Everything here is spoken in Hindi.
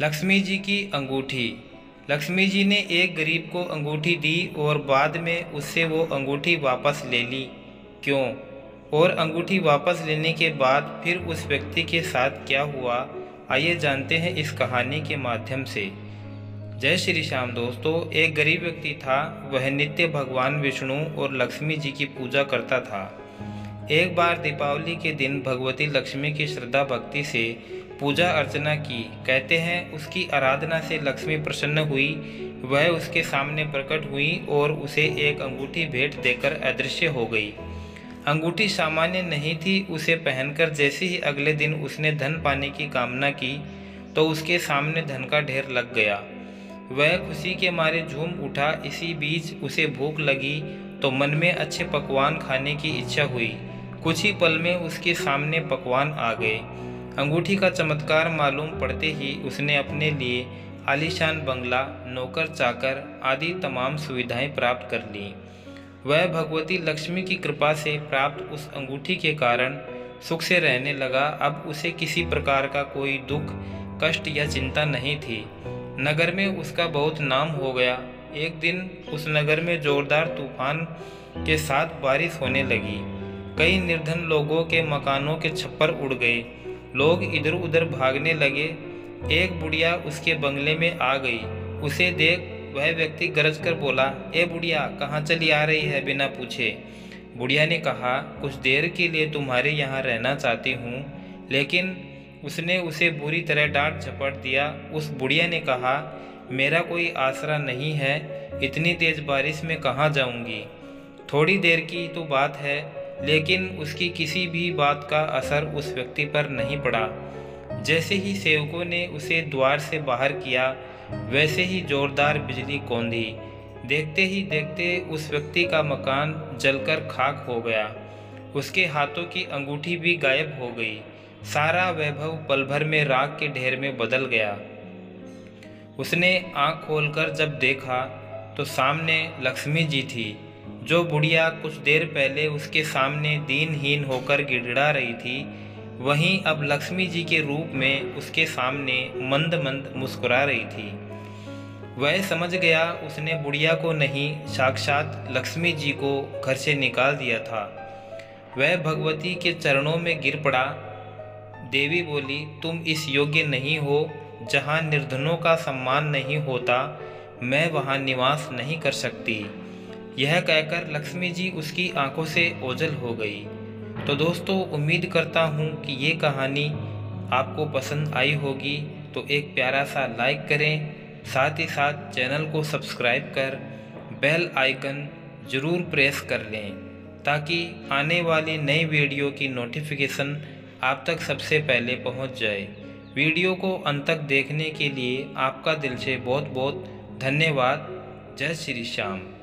लक्ष्मी जी की अंगूठी। लक्ष्मी जी ने एक गरीब को अंगूठी दी और बाद में उससे वो अंगूठी वापस ले ली। क्यों? और अंगूठी वापस लेने के बाद फिर उस व्यक्ति के साथ क्या हुआ, आइए जानते हैं इस कहानी के माध्यम से। जय श्री श्याम दोस्तों। एक गरीब व्यक्ति था। वह नित्य भगवान विष्णु और लक्ष्मी जी की पूजा करता था। एक बार दीपावली के दिन भगवती लक्ष्मी की श्रद्धा भक्ति से पूजा अर्चना की। कहते हैं उसकी आराधना से लक्ष्मी प्रसन्न हुई। वह उसके सामने प्रकट हुई और उसे एक अंगूठी भेंट देकर अदृश्य हो गई। अंगूठी सामान्य नहीं थी। उसे पहनकर जैसे ही अगले दिन उसने धन पाने की कामना की तो उसके सामने धन का ढेर लग गया। वह खुशी के मारे झूम उठा। इसी बीच उसे भूख लगी तो मन में अच्छे पकवान खाने की इच्छा हुई। कुछ ही पल में उसके सामने पकवान आ गए। अंगूठी का चमत्कार मालूम पड़ते ही उसने अपने लिए आलीशान बंगला, नौकर चाकर आदि तमाम सुविधाएं प्राप्त कर लीं। वह भगवती लक्ष्मी की कृपा से प्राप्त उस अंगूठी के कारण सुख से रहने लगा। अब उसे किसी प्रकार का कोई दुख, कष्ट या चिंता नहीं थी। नगर में उसका बहुत नाम हो गया। एक दिन उस नगर में जोरदार तूफान के साथ बारिश होने लगी। कई निर्धन लोगों के मकानों के छप्पर उड़ गए। लोग इधर उधर भागने लगे। एक बुढ़िया उसके बंगले में आ गई। उसे देख वह व्यक्ति गरज कर बोला, ए बुढ़िया, कहाँ चली आ रही है बिना पूछे? बुढ़िया ने कहा, कुछ देर के लिए तुम्हारे यहाँ रहना चाहती हूँ। लेकिन उसने उसे बुरी तरह डांट झपट दिया। उस बुढ़िया ने कहा, मेरा कोई आसरा नहीं है, इतनी तेज बारिश में कहाँ जाऊंगी? थोड़ी देर की तो बात है। लेकिन उसकी किसी भी बात का असर उस व्यक्ति पर नहीं पड़ा। जैसे ही सेवकों ने उसे द्वार से बाहर किया, वैसे ही जोरदार बिजली कौंधी। देखते ही देखते उस व्यक्ति का मकान जलकर खाक हो गया। उसके हाथों की अंगूठी भी गायब हो गई। सारा वैभव पल भर में राख के ढेर में बदल गया। उसने आंख खोलकर जब देखा तो सामने लक्ष्मी जी थी। जो बुढ़िया कुछ देर पहले उसके सामने दीनहीन होकर गिड़गिड़ा रही थी, वहीं अब लक्ष्मी जी के रूप में उसके सामने मंद मंद मुस्कुरा रही थी। वह समझ गया उसने बुढ़िया को नहीं, साक्षात लक्ष्मी जी को घर से निकाल दिया था। वह भगवती के चरणों में गिर पड़ा। देवी बोली, तुम इस योग्य नहीं हो। जहाँ निर्धनों का सम्मान नहीं होता, मैं वहाँ निवास नहीं कर सकती। यह कहकर लक्ष्मी जी उसकी आंखों से ओझल हो गई। तो दोस्तों, उम्मीद करता हूँ कि ये कहानी आपको पसंद आई होगी। तो एक प्यारा सा लाइक करें, साथ ही साथ चैनल को सब्सक्राइब कर बेल आइकन ज़रूर प्रेस कर लें, ताकि आने वाली नई वीडियो की नोटिफिकेशन आप तक सबसे पहले पहुँच जाए। वीडियो को अंत तक देखने के लिए आपका दिल से बहुत बहुत धन्यवाद। जय श्री श्याम।